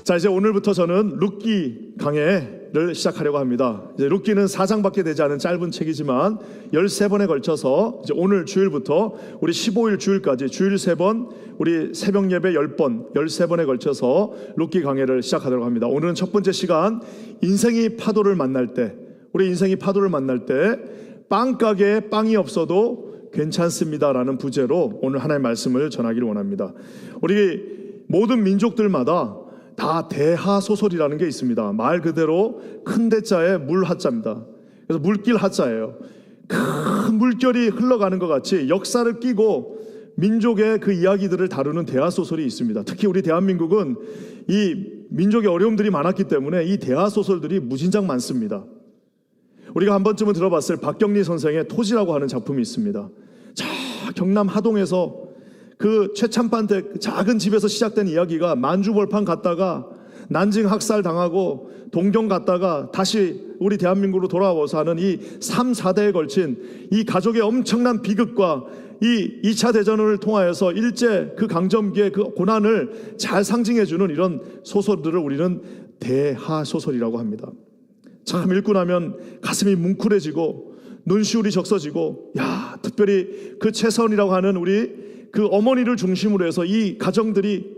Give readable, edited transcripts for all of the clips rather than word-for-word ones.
자, 이제 오늘부터 저는 룻기 강해를 시작하려고 합니다. 이제 룻기는 4장밖에 되지 않은 짧은 책이지만 13번에 걸쳐서 이제 오늘 주일부터 우리 15일 주일까지 주일 3번, 우리 새벽 예배 10번, 13번에 걸쳐서 룻기 강해를 시작하도록 합니다. 오늘은 첫 번째 시간, 인생이 파도를 만날 때, 우리 인생이 파도를 만날 때 빵가게에 빵이 없어도 괜찮습니다라는 부제로 오늘 하나님의 말씀을 전하기를 원합니다. 우리 모든 민족들마다 다 대하소설이라는 게 있습니다. 말 그대로 큰 대자에 물 하자입니다. 그래서 물길 하자예요. 큰 물결이 흘러가는 것 같이 역사를 끼고 민족의 그 이야기들을 다루는 대하소설이 있습니다. 특히 우리 대한민국은 이 민족의 어려움들이 많았기 때문에 이 대하소설들이 무진장 많습니다. 우리가 한 번쯤은 들어봤을 박경리 선생의 토지라고 하는 작품이 있습니다. 자, 경남 하동에서 그 최참판댁 작은 집에서 시작된 이야기가 만주벌판 갔다가 난징 학살 당하고 동경 갔다가 다시 우리 대한민국으로 돌아와서 하는 이 3, 4대에 걸친 이 가족의 엄청난 비극과 이 2차 대전을 통하여서 일제 그 강점기의 그 고난을 잘 상징해주는 이런 소설들을 우리는 대하소설이라고 합니다. 참 읽고 나면 가슴이 뭉클해지고 눈시울이 적셔지고, 야, 특별히 그 최선이라고 하는 우리 그 어머니를 중심으로 해서 이 가정들이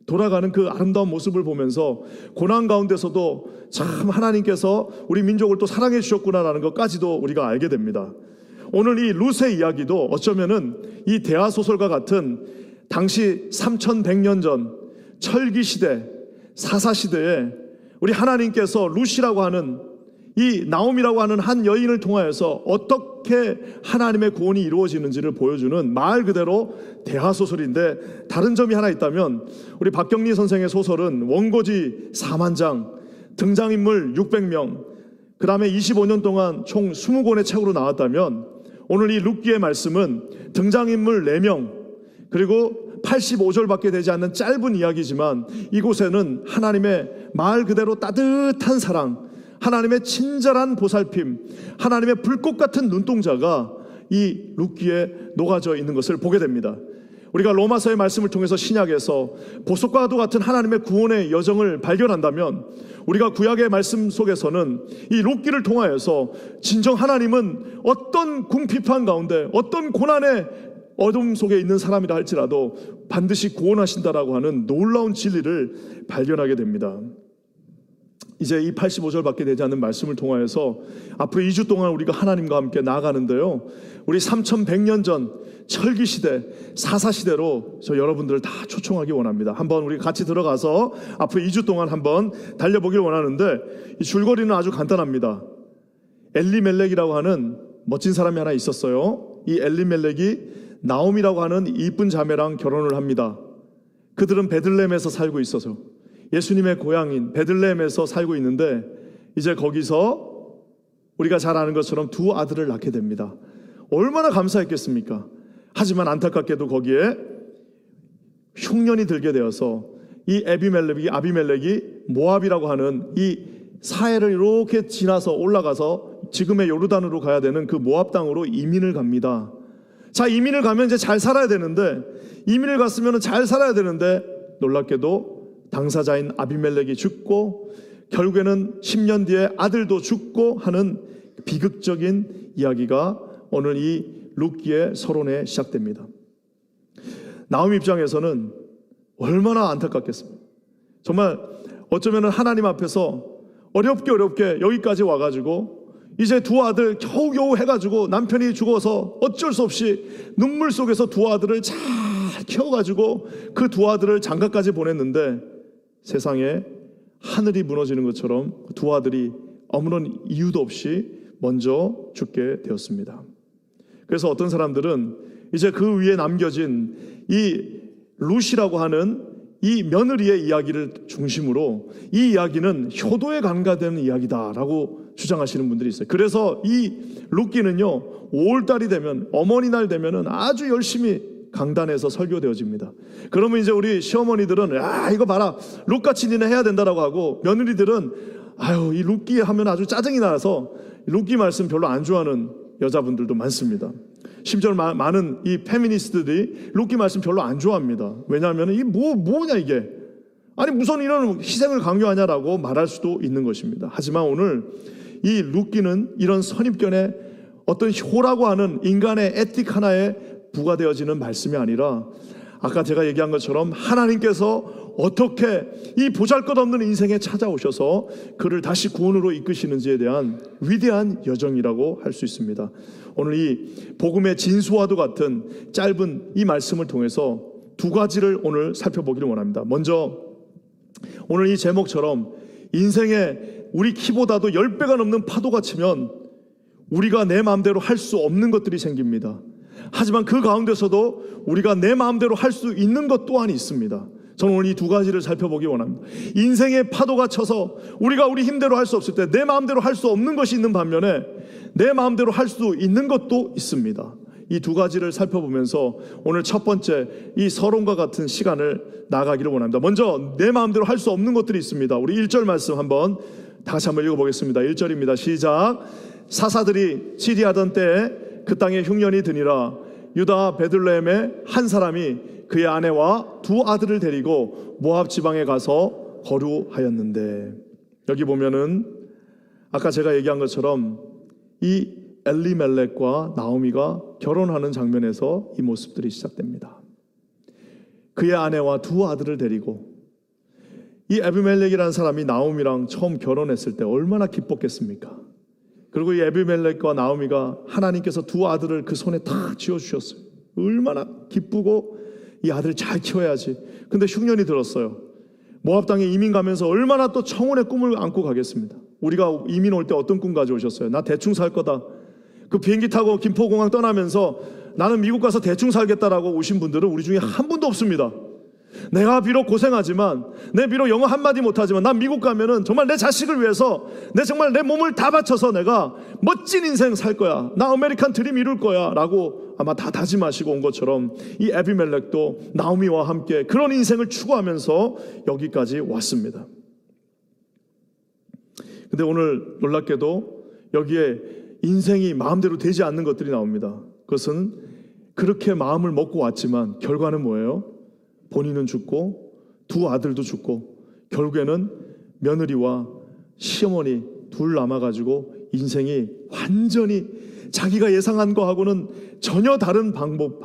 돌아가는 그 아름다운 모습을 보면서 고난 가운데서도 참 하나님께서 우리 민족을 또 사랑해 주셨구나라는 것까지도 우리가 알게 됩니다. 오늘 이 룻의 이야기도 어쩌면은 이 대하소설과 같은 당시 3100년 전 철기시대, 사사시대에 우리 하나님께서 룻이라고 하는 이 나옴이라고 하는 한 여인을 통하여서 어떻게 하나님의 구원이 이루어지는지를 보여주는 말 그대로 대하소설인데, 다른 점이 하나 있다면 우리 박경리 선생의 소설은 원고지 4만 장, 등장인물 600명, 그 다음에 25년 동안 총 20권의 책으로 나왔다면 오늘 이 룻기의 말씀은 등장인물 4명 그리고 85절밖에 되지 않는 짧은 이야기지만 이곳에는 하나님의 말 그대로 따뜻한 사랑, 하나님의 친절한 보살핌, 하나님의 불꽃 같은 눈동자가 이 룻기에 녹아져 있는 것을 보게 됩니다. 우리가 로마서의 말씀을 통해서 신약에서 보석과도 같은 하나님의 구원의 여정을 발견한다면 우리가 구약의 말씀 속에서는 이 룻기를 통하여서 진정 하나님은 어떤 궁핍한 가운데 어떤 고난의 어둠 속에 있는 사람이라 할지라도 반드시 구원하신다라고 하는 놀라운 진리를 발견하게 됩니다. 이제 이 85절밖에 되지 않는 말씀을 통하여서 앞으로 2주 동안 우리가 하나님과 함께 나아가는데요, 우리 3100년 전 철기시대, 사사시대로 저 여러분들을 다 초청하기 원합니다. 한번 우리 같이 들어가서 앞으로 2주 동안 한번 달려보길 원하는데, 이 줄거리는 아주 간단합니다. 엘리멜렉이라고 하는 멋진 사람이 하나 있었어요. 이 엘리멜렉이 나옴이라고 하는 이쁜 자매랑 결혼을 합니다. 그들은 베들레헴에서 살고 있어서 예수님의 고향인 베들레헴에서 살고 있는데, 이제 거기서 우리가 잘 아는 것처럼 2 아들을 낳게 됩니다. 얼마나 감사했겠습니까? 하지만 안타깝게도 거기에 흉년이 들게 되어서 이 아비멜렉이 모압이라고 하는 이 사해를 이렇게 지나서 올라가서 지금의 요르단으로 가야 되는 그 모압 땅으로 이민을 갑니다. 자, 이민을 가면 이제 잘 살아야 되는데, 이민을 갔으면 잘 살아야 되는데 놀랍게도 당사자인 아비멜렉이 죽고 결국에는 10년 뒤에 아들도 죽고 하는 비극적인 이야기가 오늘 이 룻기의 서론에 시작됩니다. 나옴 입장에서는 얼마나 안타깝겠습니까? 정말 어쩌면 하나님 앞에서 어렵게 여기까지 와가지고 이제 2 아들 겨우겨우 해가지고 남편이 죽어서 어쩔 수 없이 눈물 속에서 2 아들을 잘 키워가지고 그 2 아들을 장가까지 보냈는데, 세상에 하늘이 무너지는 것처럼 2 아들이 아무런 이유도 없이 먼저 죽게 되었습니다. 그래서 어떤 사람들은 이제 그 위에 남겨진 이 룻이라고 하는 이 며느리의 이야기를 중심으로 이 이야기는 효도에 간과되는 이야기다라고 주장하시는 분들이 있어요. 그래서 이 룻기는요, 5월달이 되면, 어머니 날 되면은 아주 열심히 강단에서 설교되어집니다. 그러면 이제 우리 시어머니들은 이거 봐라, 룻같이 니네 해야 된다라고 하고, 며느리들은 아유, 이 룻기 하면 아주 짜증이 나서 룻기 말씀 별로 안 좋아하는 여자분들도 많습니다. 심지어 많은 이 페미니스트들이 룻기 말씀 별로 안 좋아합니다. 왜냐하면 이 뭐냐 이게, 아니 무슨 이런 희생을 강요하냐라고 말할 수도 있는 것입니다. 하지만 오늘 이 룻기는 이런 선입견에 어떤 효라고 하는 인간의 에틱 하나에 부과되어지는 말씀이 아니라 아까 제가 얘기한 것처럼 하나님께서 어떻게 이 보잘것없는 인생에 찾아오셔서 그를 다시 구원으로 이끄시는지에 대한 위대한 여정이라고 할 수 있습니다. 오늘 이 복음의 진수와도 같은 짧은 이 말씀을 통해서 두 가지를 오늘 살펴보기를 원합니다. 먼저 오늘 이 제목처럼 인생에 우리 키보다도 10배가 넘는 파도가 치면 우리가 내 마음대로 할 수 없는 것들이 생깁니다. 하지만 그 가운데서도 우리가 내 마음대로 할 수 있는 것 또한 있습니다. 저는 오늘 이 두 가지를 살펴보기 원합니다. 인생의 파도가 쳐서 우리가 우리 힘대로 할 수 없을 때 내 마음대로 할 수 없는 것이 있는 반면에 내 마음대로 할 수 있는 것도 있습니다. 이 두 가지를 살펴보면서 오늘 첫 번째 이 서론과 같은 시간을 나가기를 원합니다. 먼저 내 마음대로 할 수 없는 것들이 있습니다. 우리 1절 말씀 한번 다시 한번 읽어보겠습니다. 1절입니다. 시작. 사사들이 치리하던 때에 그 땅에 흉년이 드니라. 유다 베들레헴의 한 사람이 그의 아내와 두 아들을 데리고 모압 지방에 가서 거류하였는데, 여기 보면은 아까 제가 얘기한 것처럼 이 엘리멜렉과 나오미가 결혼하는 장면에서 이 모습들이 시작됩니다. 그의 아내와 두 아들을 데리고, 이 에비멜렉이라는 사람이 나오미랑 처음 결혼했을 때 얼마나 기뻤겠습니까? 그리고 이 에비멜렉과 나오미가 하나님께서 두 아들을 그 손에 다 쥐어주셨어요. 얼마나 기쁘고 이 아들 잘 키워야지. 근데 흉년이 들었어요. 모압 땅에 이민 가면서 얼마나 또 청혼의 꿈을 안고 가겠습니다. 우리가 이민 올 때 어떤 꿈 가져오셨어요? 나 대충 살 거다. 그 비행기 타고 김포공항 떠나면서 나는 미국 가서 대충 살겠다라고 오신 분들은 우리 중에 한 분도 없습니다. 내가 비록 고생하지만, 내 비록 영어 한마디 못하지만 난 미국 가면은 정말 내 자식을 위해서 정말 내 몸을 다 바쳐서 내가 멋진 인생 살 거야, 나 아메리칸 드림 이룰 거야 라고 아마 다 다짐하시고 온 것처럼 이 에비멜렉도 나오미와 함께 그런 인생을 추구하면서 여기까지 왔습니다. 근데 오늘 놀랍게도 여기에 인생이 마음대로 되지 않는 것들이 나옵니다. 그것은 그렇게 마음을 먹고 왔지만 결과는 뭐예요? 본인은 죽고 두 아들도 죽고 결국에는 며느리와 시어머니 둘 남아가지고 인생이 완전히 자기가 예상한 거하고는 전혀 다른 방법,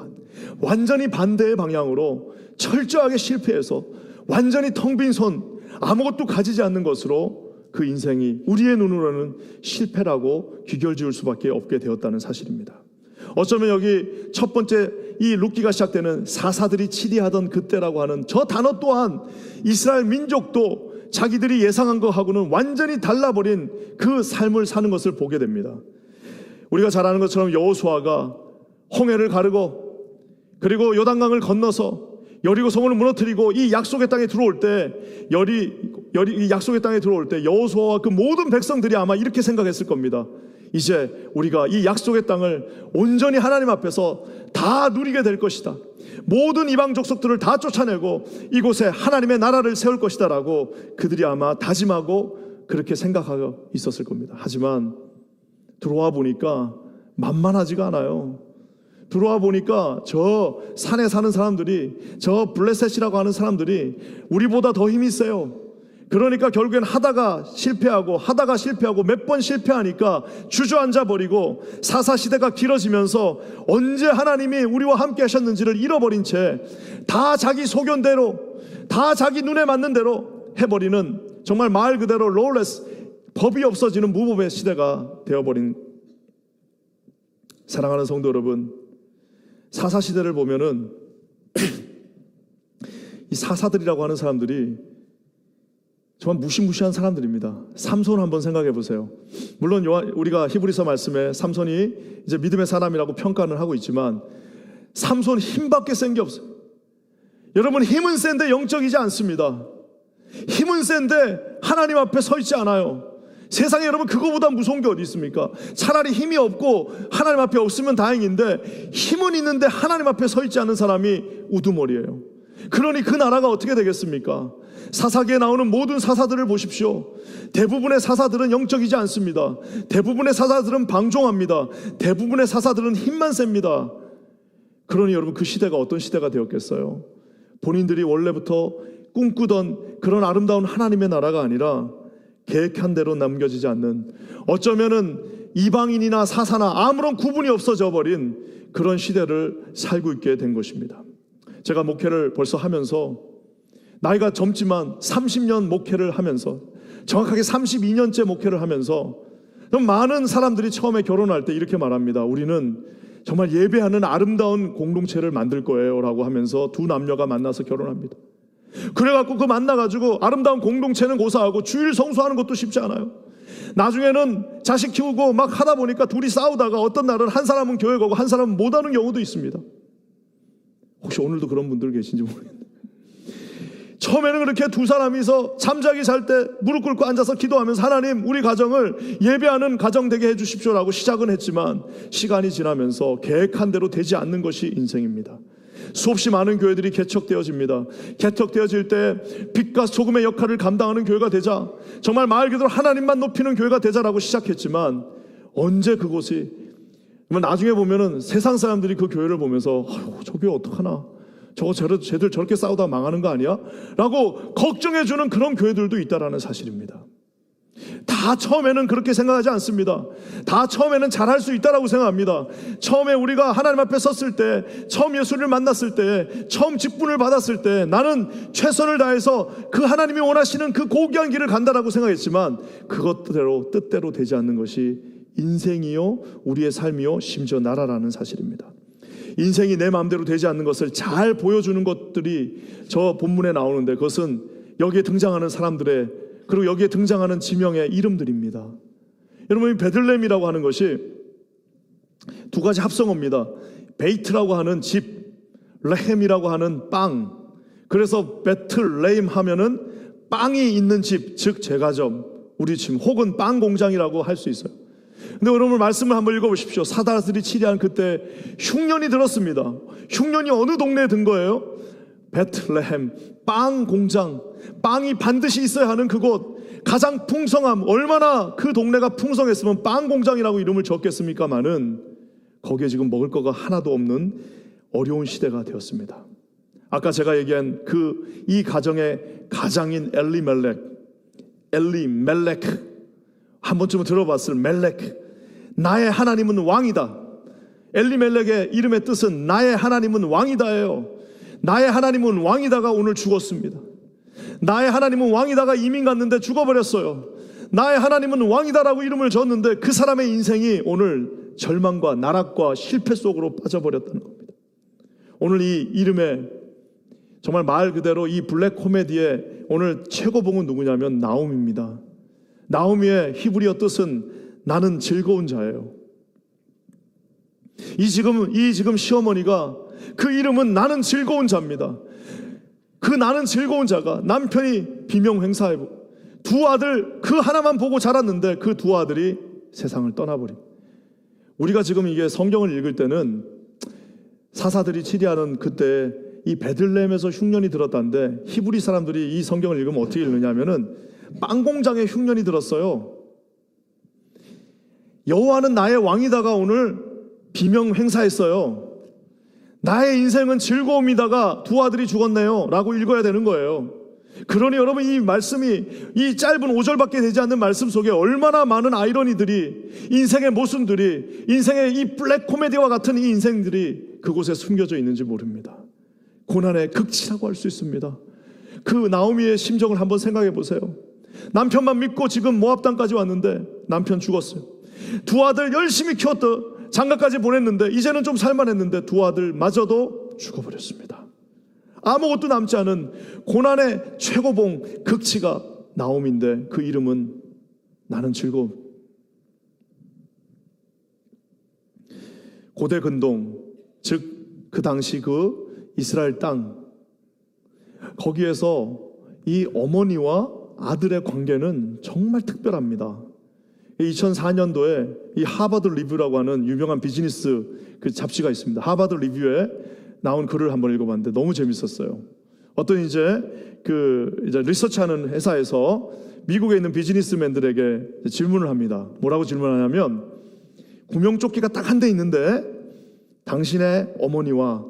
완전히 반대의 방향으로 철저하게 실패해서 완전히 텅 빈 손, 아무것도 가지지 않는 것으로 그 인생이 우리의 눈으로는 실패라고 귀결 지을 수밖에 없게 되었다는 사실입니다. 어쩌면 여기 첫 번째 이 룻기가 시작되는 사사들이 치리하던 그때라고 하는 저 단어 또한 이스라엘 민족도 자기들이 예상한 것하고는 완전히 달라버린 그 삶을 사는 것을 보게 됩니다. 우리가 잘 아는 것처럼 여호수아가 홍해를 가르고 그리고 요단강을 건너서 여리고 성을 무너뜨리고 이 약속의 땅에 들어올 때 이 약속의 땅에 들어올 때 여호수아와 그 모든 백성들이 아마 이렇게 생각했을 겁니다. 이제 우리가 이 약속의 땅을 온전히 하나님 앞에서 다 누리게 될 것이다. 모든 이방 족속들을 다 쫓아내고 이곳에 하나님의 나라를 세울 것이다 라고 그들이 아마 다짐하고 그렇게 생각하고 있었을 겁니다. 하지만 들어와 보니까 만만하지가 않아요. 들어와 보니까 저 산에 사는 사람들이, 저 블레셋이라고 하는 사람들이 우리보다 더 힘이 세요. 그러니까 결국엔 하다가 실패하고 몇 번 실패하니까 주저앉아 버리고 사사시대가 길어지면서 언제 하나님이 우리와 함께 하셨는지를 잃어버린 채 다 자기 소견대로, 다 자기 눈에 맞는 대로 해버리는, 정말 말 그대로 롤레스, 법이 없어지는 무법의 시대가 되어버린, 사랑하는 성도 여러분, 사사시대를 보면은 이 사사들이라고 하는 사람들이 정말 무시무시한 사람들입니다. 삼손 한번 생각해 보세요. 물론 우리가 히브리서 말씀에 삼손이 이제 믿음의 사람이라고 평가를 하고 있지만 삼손 힘밖에 센 게 없어요. 여러분, 힘은 센데 영적이지 않습니다. 힘은 센데 하나님 앞에 서 있지 않아요. 세상에 여러분 그거보다 무서운 게 어디 있습니까? 차라리 힘이 없고 하나님 앞에 없으면 다행인데 힘은 있는데 하나님 앞에 서 있지 않은 사람이 우두머리예요. 그러니 그 나라가 어떻게 되겠습니까? 사사기에 나오는 모든 사사들을 보십시오. 대부분의 사사들은 영적이지 않습니다. 대부분의 사사들은 방종합니다. 대부분의 사사들은 힘만 셉니다. 그러니 여러분 그 시대가 어떤 시대가 되었겠어요? 본인들이 원래부터 꿈꾸던 그런 아름다운 하나님의 나라가 아니라 계획한 대로 남겨지지 않는, 어쩌면은 이방인이나 사사나 아무런 구분이 없어져 버린 그런 시대를 살고 있게 된 것입니다. 제가 목회를 벌써 하면서, 나이가 젊지만 30년 목회를 하면서, 정확하게 32년째 목회를 하면서 많은 사람들이 처음에 결혼할 때 이렇게 말합니다. 우리는 정말 예배하는 아름다운 공동체를 만들 거예요 라고 하면서 두 남녀가 만나서 결혼합니다. 그래갖고 그 만나가지고 아름다운 공동체는 고사하고 주일 성수하는 것도 쉽지 않아요. 나중에는 자식 키우고 막 하다 보니까 둘이 싸우다가 어떤 날은 한 사람은 교회 가고 한 사람은 못 하는 경우도 있습니다. 혹시 오늘도 그런 분들 계신지 모르겠네요. 처음에는 그렇게 두 사람이서 잠자기 잘 때 무릎 꿇고 앉아서 기도하면서 하나님 우리 가정을 예배하는 가정 되게 해주십시오라고 시작은 했지만 시간이 지나면서 계획한 대로 되지 않는 것이 인생입니다. 수없이 많은 교회들이 개척되어집니다. 개척되어질 때 빛과 소금의 역할을 감당하는 교회가 되자, 정말 말 그대로 하나님만 높이는 교회가 되자라고 시작했지만 언제 그곳이, 나중에 보면은 세상 사람들이 그 교회를 보면서 아유 저 교회 어떡하나, 저거 쟤들 저렇게 싸우다 망하는 거 아니야? 라고 걱정해주는 그런 교회들도 있다라는 사실입니다. 다 처음에는 그렇게 생각하지 않습니다. 다 처음에는 잘할 수 있다라고 생각합니다. 처음에 우리가 하나님 앞에 섰을 때, 처음 예수를 만났을 때, 처음 직분을 받았을 때 나는 최선을 다해서 그 하나님이 원하시는 그 고귀한 길을 간다라고 생각했지만 그것대로 뜻대로 되지 않는 것이 인생이요 우리의 삶이요 심지어 나라라는 사실입니다. 인생이 내 마음대로 되지 않는 것을 잘 보여주는 것들이 저 본문에 나오는데, 그것은 여기에 등장하는 사람들의, 그리고 여기에 등장하는 지명의 이름들입니다. 여러분, 이 베들레헴이라고 하는 것이 두 가지 합성어입니다. 베이트라고 하는 집, 레헴이라고 하는 빵. 그래서 베틀레헴 하면은 빵이 있는 집, 즉 제과점, 우리 집, 혹은 빵 공장이라고 할 수 있어요. 근데 여러분 말씀을 한번 읽어보십시오. 사다들이 치리한 그때 흉년이 들었습니다. 흉년이 어느 동네에 든 거예요? 베틀레헴, 빵 공장, 빵이 반드시 있어야 하는 그곳, 가장 풍성함, 얼마나 그 동네가 풍성했으면 빵 공장이라고 이름을 적겠습니까마는 거기에 지금 먹을 거가 하나도 없는 어려운 시대가 되었습니다. 아까 제가 얘기한 이 가정의 가장인 엘리멜렉 한 번쯤은 들어봤을 멜렉, 나의 하나님은 왕이다. 엘리멜렉의 이름의 뜻은 나의 하나님은 왕이다예요. 나의 하나님은 왕이다가 오늘 죽었습니다. 나의 하나님은 왕이다가 이민 갔는데 죽어버렸어요. 나의 하나님은 왕이다라고 이름을 줬는데 그 사람의 인생이 오늘 절망과 나락과 실패 속으로 빠져버렸다는 겁니다. 오늘 이 이름에 정말 말 그대로 이 블랙 코미디의 오늘 최고봉은 누구냐면 나옴입니다. 나오미의 히브리어 뜻은 나는 즐거운 자예요. 이 지금 시어머니가 그 이름은 나는 즐거운 자입니다. 그 나는 즐거운 자가 남편이 비명횡사하고 두 아들 그 하나만 보고 자랐는데 그 두 아들이 세상을 떠나버린. 우리가 지금 이게 성경을 읽을 때는 사사들이 치리하는 그때 이 베들레헴에서 흉년이 들었다는데 히브리 사람들이 이 성경을 읽으면 어떻게 읽느냐면은 빵 공장에 흉년이 들었어요. 여호와는 나의 왕이다가 오늘 비명 행사했어요. 나의 인생은 즐거움이다가 두 아들이 죽었네요 라고 읽어야 되는 거예요. 그러니 여러분 이 말씀이 이 짧은 5절밖에 되지 않는 말씀 속에 얼마나 많은 아이러니들이, 인생의 모순들이, 인생의 이 블랙 코미디와 같은 이 인생들이 그곳에 숨겨져 있는지 모릅니다. 고난의 극치라고 할 수 있습니다. 그 나오미의 심정을 한번 생각해 보세요. 남편만 믿고 지금 모압 땅까지 왔는데 남편 죽었어요. 두 아들 열심히 키웠다, 장가까지 보냈는데 이제는 좀 살만했는데 두 아들마저도 죽어버렸습니다. 아무것도 남지 않은 고난의 최고봉 극치가 나옴인데 그 이름은 나는 즐거움. 고대 근동, 즉 그 당시 그 이스라엘 땅, 거기에서 이 어머니와 아들의 관계는 정말 특별합니다. 2004년도에 이 하버드 리뷰라고 하는 유명한 비즈니스 그 잡지가 있습니다. 하버드 리뷰에 나온 글을 한번 읽어봤는데 너무 재밌었어요. 어떤 이제 리서치하는 회사에서 미국에 있는 비즈니스맨들에게 질문을 합니다. 뭐라고 질문하냐면, 구명조끼가 딱 한 대 있는데 당신의 어머니와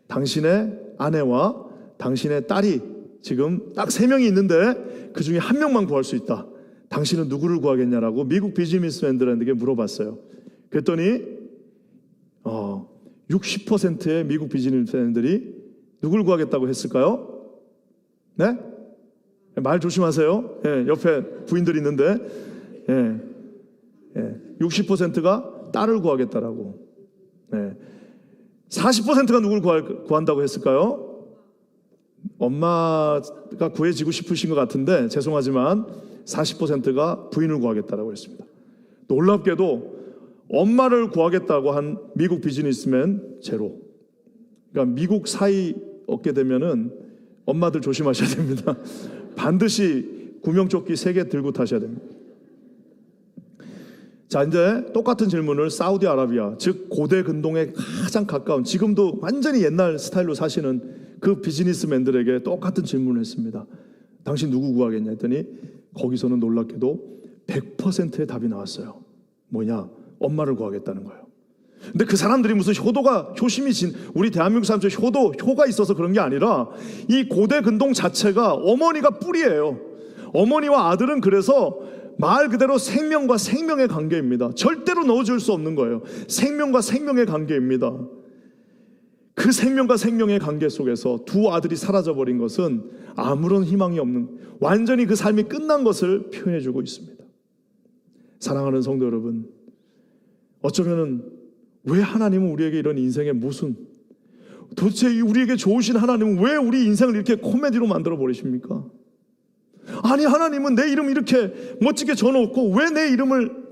당신의 아내와 당신의 딸이 지금 딱 3명이 있는데 그 중에 1명만 구할 수 있다. 당신은 누구를 구하겠냐라고 미국 비즈니스맨들에게 물어봤어요. 그랬더니 60%의 미국 비즈니스맨들이 누굴 구하겠다고 했을까요? 네? 말 조심하세요. 예, 옆에 부인들이 있는데 60%가 딸을 구하겠다라고. 40%가 누굴 구한다고 했을까요? 엄마가 구해지고 싶으신 것 같은데 죄송하지만 40%가 부인을 구하겠다라고 했습니다. 놀랍게도 엄마를 구하겠다고 한 미국 비즈니스맨 제로. 그러니까 미국 사이 얻게 되면은 엄마들 조심하셔야 됩니다. 반드시 구명조끼 3개 들고 타셔야 됩니다. 자, 이제 똑같은 질문을 사우디아라비아, 즉 고대 근동에 가장 가까운, 지금도 완전히 옛날 스타일로 사시는 그 비즈니스맨들에게 똑같은 질문을 했습니다. 당신 누구 구하겠냐 했더니 거기서는 놀랍게도 100%의 답이 나왔어요. 뭐냐? 엄마를 구하겠다는 거예요. 근데 그 사람들이 무슨 효심이 우리 대한민국 사람처럼 효가 있어서 그런 게 아니라 이 고대 근동 자체가 어머니가 뿌리예요. 어머니와 아들은 그래서 말 그대로 생명과 생명의 관계입니다. 절대로 넣어줄 수 없는 거예요. 생명과 생명의 관계입니다. 그 생명과 생명의 관계 속에서 두 아들이 사라져버린 것은 아무런 희망이 없는, 완전히 그 삶이 끝난 것을 표현해주고 있습니다. 사랑하는 성도 여러분, 어쩌면은 왜 하나님은 우리에게 이런 인생의 도대체 우리에게 좋으신 하나님은 왜 우리 인생을 이렇게 코미디로 만들어 버리십니까? 아니, 하나님은 내 이름 이렇게 멋지게 적어놓고 왜 내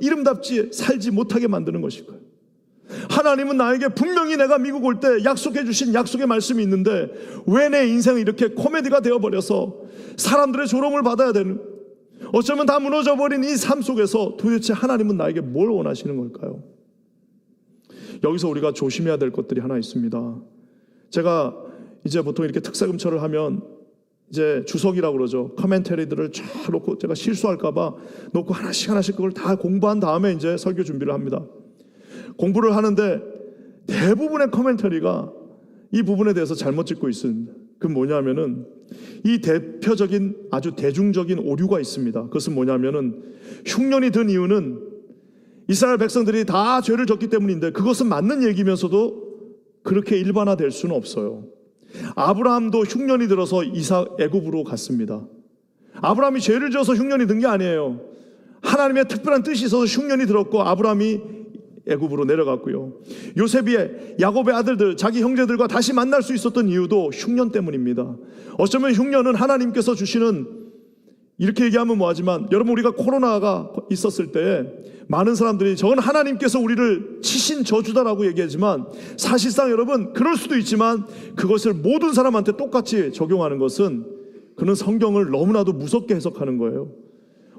이름답지 살지 못하게 만드는 것일까요? 하나님은 나에게 분명히 내가 미국 올 때 약속해 주신 약속의 말씀이 있는데 왜 내 인생이 이렇게 코미디가 되어버려서 사람들의 조롱을 받아야 되는, 어쩌면 다 무너져버린 이 삶 속에서 도대체 하나님은 나에게 뭘 원하시는 걸까요? 여기서 우리가 조심해야 될 것들이 하나 있습니다. 제가 이제 보통 이렇게 특사금철을 하면 이제 주석이라고 그러죠. 커멘터리들을 쫙 놓고 제가 실수할까봐 놓고 하나씩 그걸 다 공부한 다음에 이제 설교 준비를 합니다. 공부를 하는데 대부분의 커멘터리가 이 부분에 대해서 잘못 짚고 있습니다. 그건 뭐냐면은 이 대표적인 아주 대중적인 오류가 있습니다. 그것은 뭐냐면은 흉년이 든 이유는 이스라엘 백성들이 다 죄를 졌기 때문인데 그것은 맞는 얘기면서도 그렇게 일반화될 수는 없어요. 아브라함도 흉년이 들어서 애굽으로 갔습니다. 아브라함이 죄를 지어서 흉년이 든 게 아니에요. 하나님의 특별한 뜻이 있어서 흉년이 들었고 아브라함이 애굽으로 내려갔고요. 요셉이 야곱의 아들들, 자기 형제들과 다시 만날 수 있었던 이유도 흉년 때문입니다. 어쩌면 흉년은 하나님께서 주시는, 이렇게 얘기하면 뭐하지만 여러분, 우리가 코로나가 있었을 때 많은 사람들이 저건 하나님께서 우리를 치신 저주다라고 얘기하지만 사실상 여러분 그럴 수도 있지만 그것을 모든 사람한테 똑같이 적용하는 것은 그는 성경을 너무나도 무섭게 해석하는 거예요.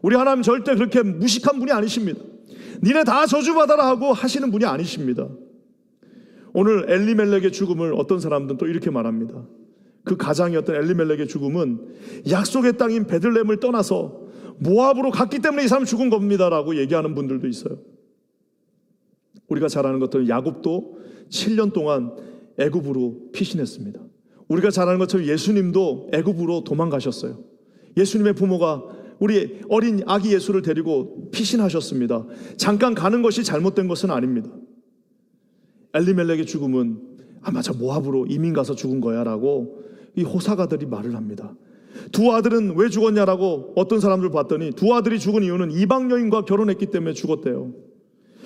우리 하나님 절대 그렇게 무식한 분이 아니십니다. 니네 다 저주받아라 하고 하시는 분이 아니십니다. 오늘 엘리멜렉의 죽음을 어떤 사람들은 또 이렇게 말합니다. 그 가장이었던 엘리멜렉의 죽음은 약속의 땅인 베들레헴을 떠나서 모압으로 갔기 때문에 이 사람 죽은 겁니다라고 얘기하는 분들도 있어요. 우리가 잘 아는 것처럼 야곱도 7년 동안 애굽으로 피신했습니다. 우리가 잘 아는 것처럼 예수님도 애굽으로 도망가셨어요. 예수님의 부모가 우리 어린 아기 예수를 데리고 피신하셨습니다. 잠깐 가는 것이 잘못된 것은 아닙니다. 엘리멜렉의 죽음은 맞아, 모압으로 이민 가서 죽은 거야 라고 이 호사가들이 말을 합니다. 두 아들은 왜 죽었냐라고 어떤 사람들 봤더니 두 아들이 죽은 이유는 이방 여인과 결혼했기 때문에 죽었대요.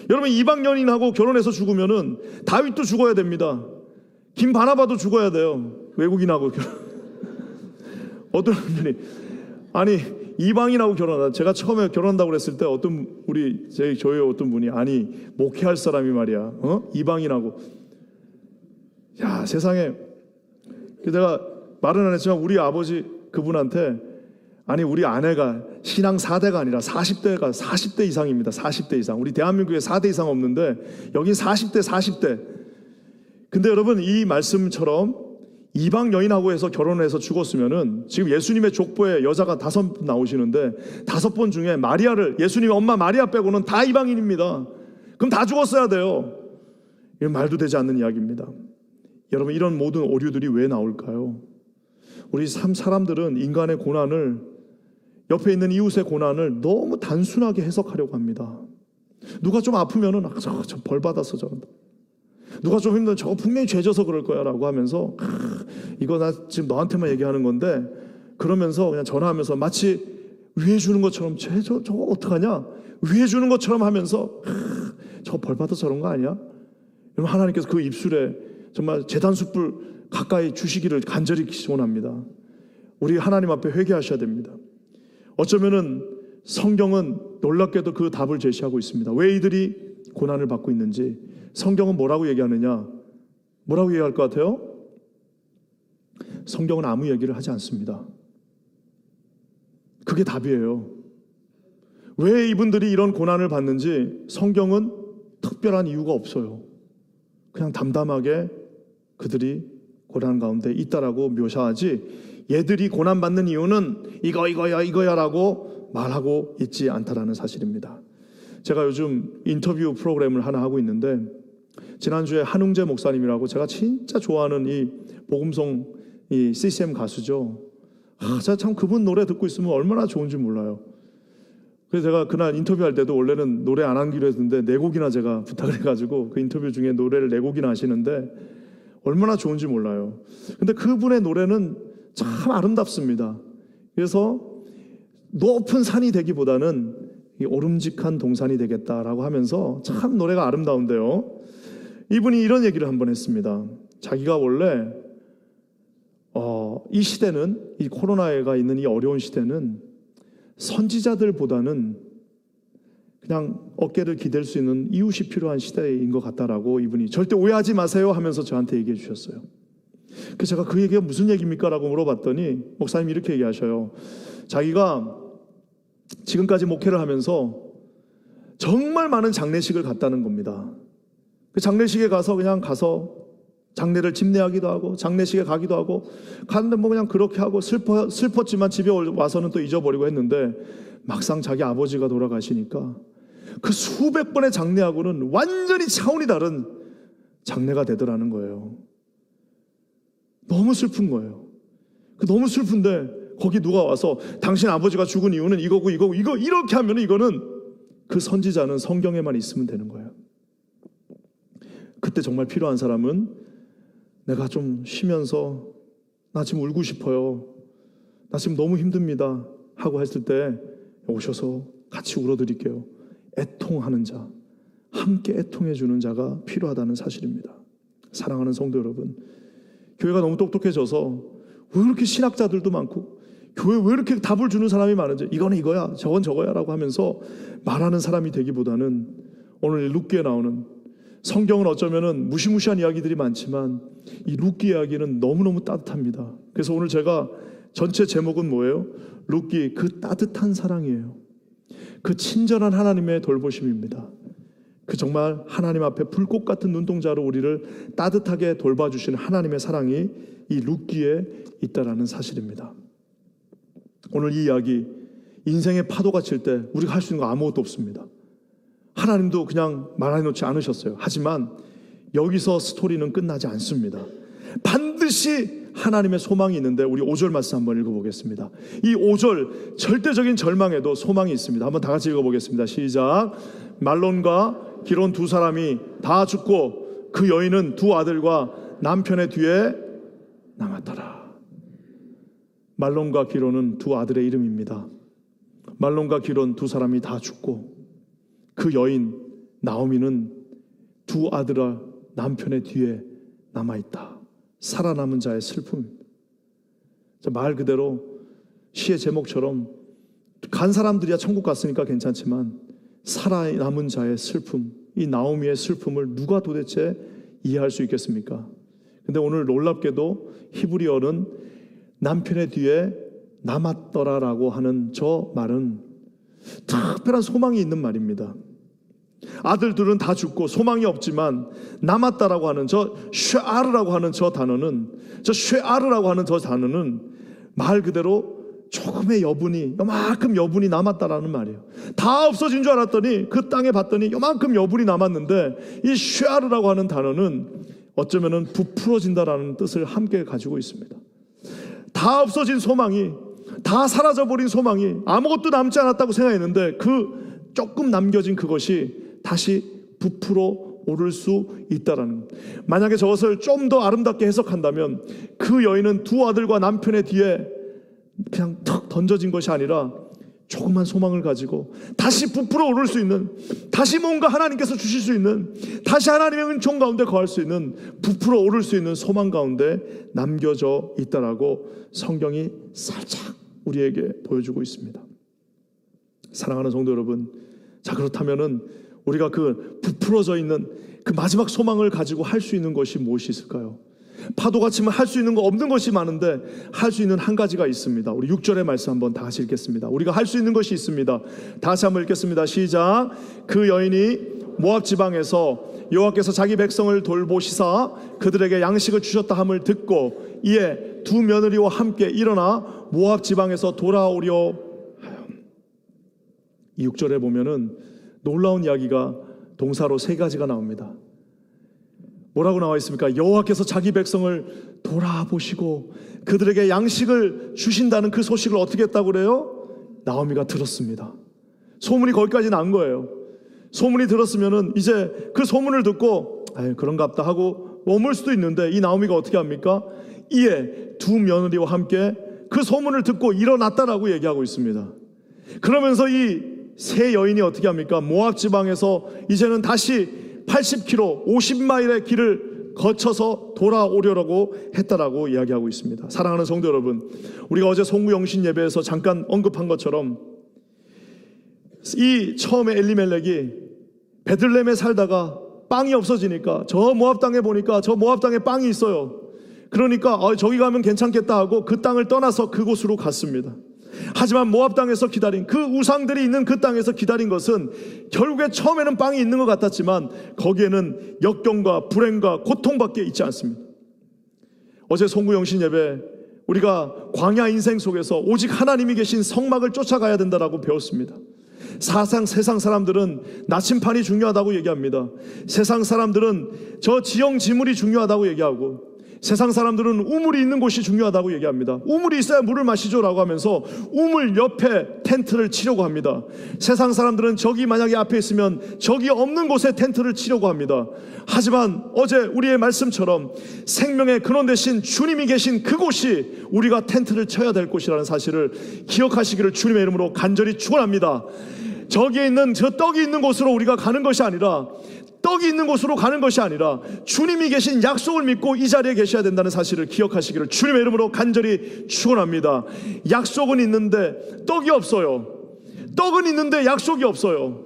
여러분, 이방 여인하고 결혼해서 죽으면은 다윗도 죽어야 됩니다. 김바나바도 죽어야 돼요. 외국인하고 어떤 분들이 이방인하고 결혼하다. 제가 처음에 결혼한다고 그랬을 때 저희 어떤 분이 목회할 사람이 말이야, 이방인하고, 야, 세상에. 내가 말은 안 했지만 우리 아버지 그분한테 우리 아내가 신앙 4대가 아니라 40대 이상입니다. 40대 이상. 우리 대한민국에 4대 이상 없는데 여긴 40대. 근데 여러분, 이 말씀처럼 이방 여인하고 해서 결혼해서 죽었으면은 지금 예수님의 족보에 여자가 5분 나오시는데 5번 중에 예수님의 엄마 마리아 빼고는 다 이방인입니다. 그럼 다 죽었어야 돼요. 이건 말도 되지 않는 이야기입니다. 여러분, 이런 모든 오류들이 왜 나올까요? 우리 사람들은 인간의 고난을, 옆에 있는 이웃의 고난을 너무 단순하게 해석하려고 합니다. 누가 좀 아프면은 저 벌 받았어 저런다. 누가 좀 힘들면 저거 분명히 죄져서 그럴 거야 라고 하면서 이거 나 지금 너한테만 얘기하는 건데, 그러면서 그냥 전화하면서 마치 위해 주는 것처럼 저거 어떡하냐 위해 주는 것처럼 하면서 저거 벌 받아서 저런 거 아니야? 여러분, 하나님께서 그 입술에 정말 제단 숯불 가까이 주시기를 간절히 기원합니다. 우리 하나님 앞에 회개하셔야 됩니다. 어쩌면은 성경은 놀랍게도 그 답을 제시하고 있습니다. 왜 이들이 고난을 받고 있는지 성경은 뭐라고 얘기하느냐? 뭐라고 얘기할 것 같아요? 성경은 아무 얘기를 하지 않습니다. 그게 답이에요. 왜 이분들이 이런 고난을 받는지 성경은 특별한 이유가 없어요. 그냥 담담하게 그들이 고난 가운데 있다라고 묘사하지, 얘들이 고난받는 이유는 이거야 라고 말하고 있지 않다라는 사실입니다. 제가 요즘 인터뷰 프로그램을 하나 하고 있는데, 지난주에 한웅재 목사님이라고 제가 진짜 좋아하는 이 복음송 이 CCM 가수죠. 제가 참 그분 노래 듣고 있으면 얼마나 좋은지 몰라요. 그래서 제가 그날 인터뷰할 때도 원래는 노래 안 하기로 했는데 4곡이나 제가 부탁을 해가지고 그 인터뷰 중에 노래를 4곡이나 하시는데 얼마나 좋은지 몰라요. 근데 그분의 노래는 참 아름답습니다. 그래서 높은 산이 되기보다는 이 오름직한 동산이 되겠다라고 하면서 참 노래가 아름다운데요, 이분이 이런 얘기를 한번 했습니다. 자기가 원래 이 시대는, 이 코로나가 있는 이 어려운 시대는 선지자들보다는 그냥 어깨를 기댈 수 있는 이웃이 필요한 시대인 것 같다라고, 이분이 절대 오해하지 마세요 하면서 저한테 얘기해 주셨어요. 그래서 제가 그 얘기가 무슨 얘기입니까? 라고 물어봤더니 목사님이 이렇게 얘기하셔요. 자기가 지금까지 목회를 하면서 정말 많은 장례식을 갔다는 겁니다. 그 장례식에 가서 장례를 집례하기도 하고 장례식에 가기도 하고 갔는데 뭐 그냥 그렇게 하고 슬펐지만 집에 와서는 또 잊어버리고 했는데, 막상 자기 아버지가 돌아가시니까 그 수백 번의 장례하고는 완전히 차원이 다른 장례가 되더라는 거예요. 너무 슬픈 거예요. 너무 슬픈데 거기 누가 와서 당신 아버지가 죽은 이유는 이거 이렇게 하면 이거는, 그 선지자는 성경에만 있으면 되는 거예요. 그때 정말 필요한 사람은 내가 좀 쉬면서 나 지금 울고 싶어요, 나 지금 너무 힘듭니다 하고 했을 때 오셔서 같이 울어드릴게요. 애통하는 자, 함께 애통해주는 자가 필요하다는 사실입니다. 사랑하는 성도 여러분, 교회가 너무 똑똑해져서 왜 이렇게 신학자들도 많고 교회 왜 이렇게 답을 주는 사람이 많은지, 이거는 이거야 저건 저거야 라고 하면서 말하는 사람이 되기보다는, 오늘 룻기에 나오는, 성경은 어쩌면은 무시무시한 이야기들이 많지만 이 룻기 이야기는 너무너무 따뜻합니다. 그래서 오늘 제가 전체 제목은 뭐예요? 룻기, 그 따뜻한 사랑이에요. 그 친절한 하나님의 돌보심입니다. 그 정말 하나님 앞에 불꽃 같은 눈동자로 우리를 따뜻하게 돌봐주시는 하나님의 사랑이 이 룻기에 있다라는 사실입니다. 오늘 이 이야기, 인생의 파도가 칠 때 우리가 할 수 있는 거 아무것도 없습니다. 하나님도 그냥 말해놓지 않으셨어요. 하지만 여기서 스토리는 끝나지 않습니다. 반드시 하나님의 소망이 있는데, 우리 5절 말씀 한번 읽어보겠습니다. 이 5절, 절대적인 절망에도 소망이 있습니다. 한번 다 같이 읽어보겠습니다. 시작. 말론과 기론 두 사람이 다 죽고 그 여인은 두 아들과 남편의 뒤에 남았더라. 말론과 기론은 두 아들의 이름입니다. 말론과 기론 두 사람이 다 죽고 그 여인 나오미는 두 아들과 남편의 뒤에 남아있다. 살아남은 자의 슬픔입니다. 말 그대로 시의 제목처럼 간 사람들이야 천국 갔으니까 괜찮지만 살아남은 자의 슬픔, 이 나오미의 슬픔을 누가 도대체 이해할 수 있겠습니까? 근데 오늘 놀랍게도 히브리어는 남편의 뒤에 남았더라라고 하는 저 말은 특별한 소망이 있는 말입니다. 아들들은 다 죽고 소망이 없지만 남았다라고 하는 저 쉐아르라고 하는 저 단어는, 말 그대로 조금의 여분이, 요만큼 여분이 남았다라는 말이에요. 다 없어진 줄 알았더니 그 땅에 봤더니 요만큼 여분이 남았는데, 이 쉐아르라고 하는 단어는 어쩌면은 부풀어진다라는 뜻을 함께 가지고 있습니다. 다 다 없어진 소망이, 다 사라져버린 소망이, 아무것도 남지 않았다고 생각했는데 그 조금 남겨진 그것이 다시 부풀어 오를 수 있다라는, 만약에 저것을 좀 더 아름답게 해석한다면 그 여인은 두 아들과 남편의 뒤에 그냥 턱 던져진 것이 아니라 조그만 소망을 가지고 다시 부풀어 오를 수 있는, 다시 뭔가 하나님께서 주실 수 있는, 다시 하나님의 은총 가운데 거할 수 있는, 부풀어 오를 수 있는 소망 가운데 남겨져 있다라고 성경이 살짝 우리에게 보여주고 있습니다. 사랑하는 성도 여러분, 자, 그렇다면은 우리가 그 부풀어져 있는 그 마지막 소망을 가지고 할 수 있는 것이 무엇이 있을까요? 파도가 치면 할 수 있는 거 없는 것이 많은데 할 수 있는 한 가지가 있습니다. 우리 6절의 말씀 한번 다 같이 읽겠습니다. 우리가 할 수 있는 것이 있습니다. 다시 한번 읽겠습니다. 시작. 그 여인이 모압 지방에서 여호와께서 자기 백성을 돌보시사 그들에게 양식을 주셨다 함을 듣고 이에 두 며느리와 함께 일어나 모압 지방에서 돌아오려 하여. 이 6절에 보면은 놀라운 이야기가 동사로 세 가지가 나옵니다. 뭐라고 나와 있습니까? 여호와께서 자기 백성을 돌아보시고 그들에게 양식을 주신다는 그 소식을 어떻게 했다고 그래요? 나오미가 들었습니다. 소문이 거기까지 난 거예요. 소문이 들었으면은 이제 그 소문을 듣고 그런갑다 하고 머물 수도 있는데, 이 나오미가 어떻게 합니까? 이에 두 며느리와 함께 그 소문을 듣고 일어났다라고 얘기하고 있습니다. 그러면서 이 세 여인이 어떻게 합니까? 모압 지방에서 이제는 다시 80km, 50마일의 길을 거쳐서 돌아오려고 했다라고 이야기하고 있습니다. 사랑하는 성도 여러분, 우리가 어제 송구영신 예배에서 잠깐 언급한 것처럼 이 처음에 엘리멜렉이 베들레헴에 살다가 빵이 없어지니까 저 모압 땅에 보니까 저 모압 땅에 빵이 있어요. 그러니까 저기 가면 괜찮겠다 하고 그 땅을 떠나서 그곳으로 갔습니다. 하지만 모압 땅에서 기다린 그 우상들이 있는 그 땅에서 기다린 것은 결국에 처음에는 빵이 있는 것 같았지만 거기에는 역경과 불행과 고통밖에 있지 않습니다. 어제 송구영신 예배 우리가 광야 인생 속에서 오직 하나님이 계신 성막을 쫓아가야 된다라고 배웠습니다. 세상 사람들은 나침판이 중요하다고 얘기합니다. 세상 사람들은 저 지형지물이 중요하다고 얘기하고, 세상 사람들은 우물이 있는 곳이 중요하다고 얘기합니다. 우물이 있어야 물을 마시죠 라고 하면서 우물 옆에 텐트를 치려고 합니다. 세상 사람들은 저기 만약에 앞에 있으면 저기 없는 곳에 텐트를 치려고 합니다. 하지만 어제 우리의 말씀처럼 생명의 근원 되신 주님이 계신 그곳이 우리가 텐트를 쳐야 될 곳이라는 사실을 기억하시기를 주님의 이름으로 간절히 축원합니다. 저기에 있는 저 떡이 있는 곳으로 우리가 가는 것이 아니라, 떡이 있는 곳으로 가는 것이 아니라 주님이 계신 약속을 믿고 이 자리에 계셔야 된다는 사실을 기억하시기를 주님의 이름으로 간절히 축원합니다. 약속은 있는데 떡이 없어요. 떡은 있는데 약속이 없어요.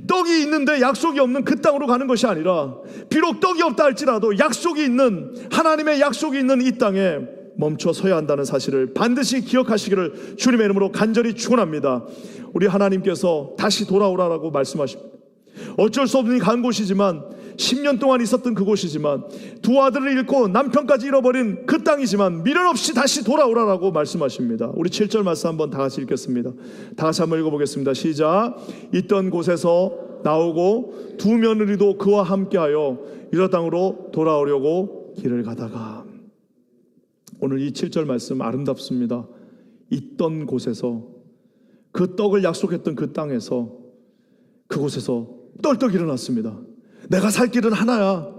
떡이 있는데 약속이 없는 그 땅으로 가는 것이 아니라, 비록 떡이 없다 할지라도 약속이 있는, 하나님의 약속이 있는 이 땅에 멈춰 서야 한다는 사실을 반드시 기억하시기를 주님의 이름으로 간절히 축원합니다. 우리 하나님께서 다시 돌아오라고 말씀하십니다. 어쩔 수 없으니 간 곳이지만, 10년 동안 있었던 그곳이지만, 두 아들을 잃고 남편까지 잃어버린 그 땅이지만 미련 없이 다시 돌아오라라고 말씀하십니다. 우리 7절 말씀 한번 다 같이 읽겠습니다. 다 같이 한번 읽어보겠습니다. 시작. 있던 곳에서 나오고 두 며느리도 그와 함께하여 유다 땅으로 돌아오려고 길을 가다가. 오늘 이 7절 말씀 아름답습니다. 있던 곳에서, 그 떡을 약속했던 그 땅에서, 그곳에서 떨떡 일어났습니다. 내가 살 길은 하나야.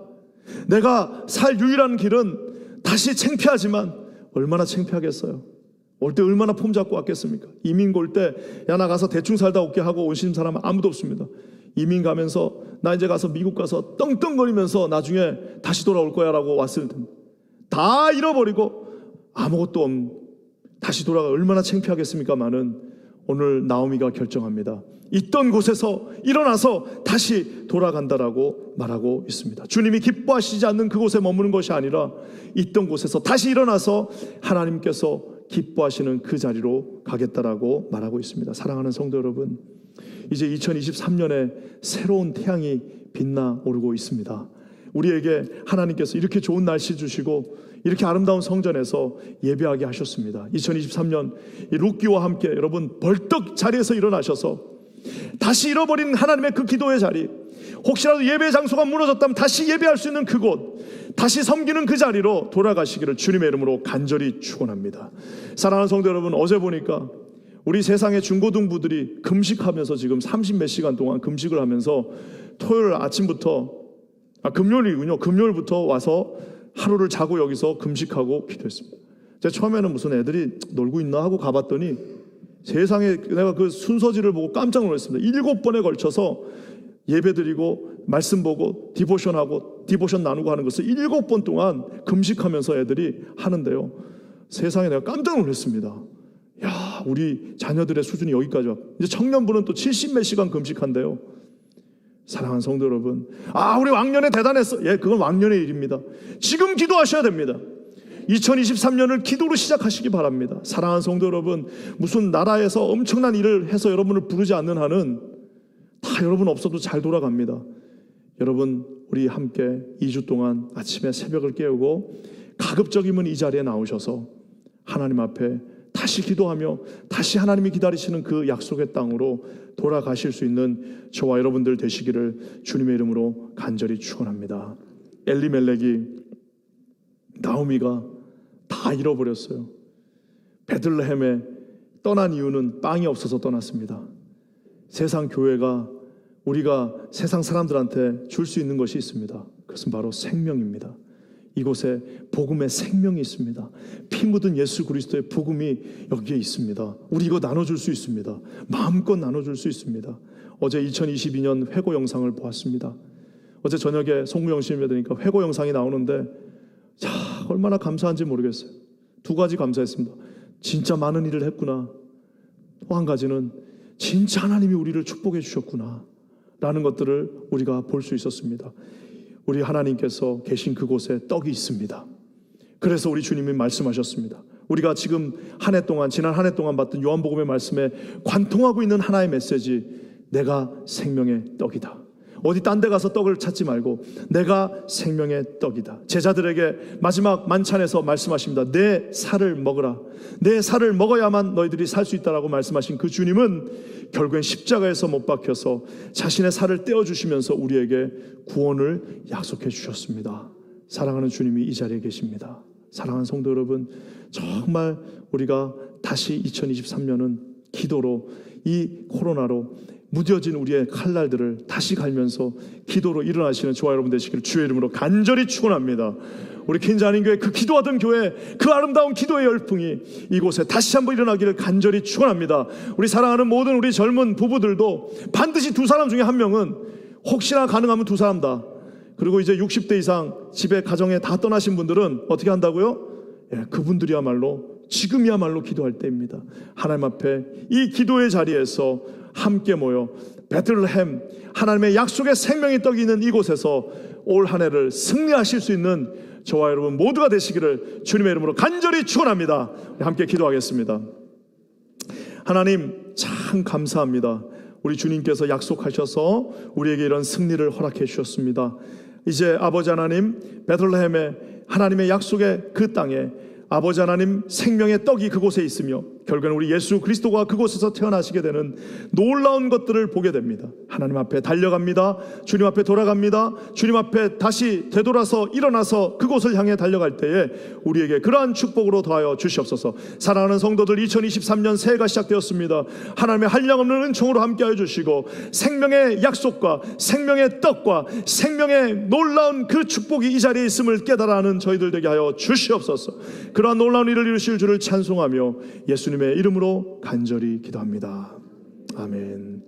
내가 살 유일한 길은, 다시 창피하지만 얼마나 창피하겠어요. 올 때 얼마나 폼 잡고 왔겠습니까? 이민 올 때 야 나 가서 대충 살다 올게 하고 오신 사람은 아무도 없습니다. 이민 가면서 나 이제 가서 미국 가서 떵떵거리면서 나중에 다시 돌아올 거야 라고 왔을 텐데, 다 잃어버리고 아무것도 없는, 다시 돌아가 얼마나 창피하겠습니까마는 오늘 나오미가 결정합니다. 있던 곳에서 일어나서 다시 돌아간다라고 말하고 있습니다. 주님이 기뻐하시지 않는 그곳에 머무는 것이 아니라 있던 곳에서 다시 일어나서 하나님께서 기뻐하시는 그 자리로 가겠다라고 말하고 있습니다. 사랑하는 성도 여러분, 이제 2023년에 새로운 태양이 빛나 오르고 있습니다. 우리에게 하나님께서 이렇게 좋은 날씨 주시고 이렇게 아름다운 성전에서 예배하게 하셨습니다. 2023년 이 룻기와 함께 여러분 벌떡 자리에서 일어나셔서 다시 잃어버린 하나님의 그 기도의 자리, 혹시라도 예배 장소가 무너졌다면 다시 예배할 수 있는 그곳, 다시 섬기는 그 자리로 돌아가시기를 주님의 이름으로 간절히 축원합니다. 사랑하는 성도 여러분, 어제 보니까 우리 세상의 중고등부들이 금식하면서 지금 30몇 시간 동안 금식을 하면서 토요일 아침부터, 금요일이군요. 금요일부터 와서 하루를 자고 여기서 금식하고 기도했습니다. 제가 처음에는 무슨 애들이 놀고 있나 하고 가봤더니 세상에, 내가 그 순서지를 보고 깜짝 놀랐습니다. 7번에 걸쳐서 예배드리고 말씀 보고 디보션하고 디보션 나누고 하는 것을 7번 동안 금식하면서 애들이 하는데요, 세상에 내가 깜짝 놀랐습니다. 야, 우리 자녀들의 수준이 여기까지 왔고, 이제 청년부는 또 70몇 시간 금식한대요. 사랑하는 성도 여러분, 우리 왕년에 대단했어. 예, 그건 왕년의 일입니다. 지금 기도하셔야 됩니다. 2023년을 기도로 시작하시기 바랍니다. 사랑하는 성도 여러분, 무슨 나라에서 엄청난 일을 해서 여러분을 부르지 않는 한은 다 여러분 없어도 잘 돌아갑니다. 여러분, 우리 함께 2주 동안 아침에 새벽을 깨우고 가급적이면 이 자리에 나오셔서 하나님 앞에 다시 기도하며 다시 하나님이 기다리시는 그 약속의 땅으로 돌아가실 수 있는 저와 여러분들 되시기를 주님의 이름으로 간절히 축원합니다. 엘리멜렉이, 나오미가 다 잃어버렸어요. 베들레헴에 떠난 이유는 빵이 없어서 떠났습니다. 세상 교회가, 우리가 세상 사람들한테 줄 수 있는 것이 있습니다. 그것은 바로 생명입니다. 이곳에 복음의 생명이 있습니다. 피 묻은 예수 그리스도의 복음이 여기에 있습니다. 우리 이거 나눠줄 수 있습니다. 마음껏 나눠줄 수 있습니다. 어제 2022년 회고 영상을 보았습니다. 어제 저녁에 송구영심에 되니까 회고 영상이 나오는데, 자, 얼마나 감사한지 모르겠어요. 2가지 감사했습니다. 진짜 많은 일을 했구나. 또 한 가지는 진짜 하나님이 우리를 축복해 주셨구나 라는 것들을 우리가 볼 수 있었습니다. 우리 하나님께서 계신 그곳에 떡이 있습니다. 그래서 우리 주님이 말씀하셨습니다. 우리가 지금 지난 한 해 동안 봤던 요한복음의 말씀에 관통하고 있는 하나의 메시지, 내가 생명의 떡이다. 어디 딴 데 가서 떡을 찾지 말고 내가 생명의 떡이다. 제자들에게 마지막 만찬에서 말씀하십니다. 내 살을 먹으라. 내 살을 먹어야만 너희들이 살 수 있다라고 말씀하신 그 주님은 결국엔 십자가에서 못 박혀서 자신의 살을 떼어주시면서 우리에게 구원을 약속해 주셨습니다. 사랑하는 주님이 이 자리에 계십니다. 사랑하는 성도 여러분, 정말 우리가 다시 2023년은 기도로, 이 코로나로 무뎌진 우리의 칼날들을 다시 갈면서 기도로 일어나시는 저와 여러분 되시기를 주의 이름으로 간절히 축원합니다. 우리 킨자님교회 그 기도하던 교회, 그 아름다운 기도의 열풍이 이곳에 다시 한번 일어나기를 간절히 축원합니다. 우리 사랑하는 모든 우리 젊은 부부들도 반드시 2사람 중에 1명은, 혹시나 가능하면 2사람 다, 그리고 이제 60대 이상 집에 가정에 다 떠나신 분들은 어떻게 한다고요? 예, 그분들이야말로 지금이야말로 기도할 때입니다. 하나님 앞에 이 기도의 자리에서 함께 모여 베들레헴, 하나님의 약속의 생명의 떡이 있는 이곳에서 올 한 해를 승리하실 수 있는 저와 여러분 모두가 되시기를 주님의 이름으로 간절히 축원합니다. 함께 기도하겠습니다. 하나님, 참 감사합니다. 우리 주님께서 약속하셔서 우리에게 이런 승리를 허락해 주셨습니다. 이제 아버지 하나님, 베들레헴의 하나님의 약속의 그 땅에 아버지 하나님 생명의 떡이 그곳에 있으며 결국은 우리 예수 그리스도가 그곳에서 태어나시게 되는 놀라운 것들을 보게 됩니다. 하나님 앞에 달려갑니다. 주님 앞에 돌아갑니다. 주님 앞에 다시 되돌아서 일어나서 그곳을 향해 달려갈 때에 우리에게 그러한 축복으로 더하여 주시옵소서. 사랑하는 성도들, 2023년 새해가 시작되었습니다. 하나님의 한량없는 은총으로 함께하여 주시고 생명의 약속과 생명의 떡과 생명의 놀라운 그 축복이 이 자리에 있음을 깨달아 하는 저희들 되게 하여 주시옵소서. 그러한 놀라운 일을 이루실 주를 찬송하며 예수님의 이름으로 간절히 기도합니다. 아멘.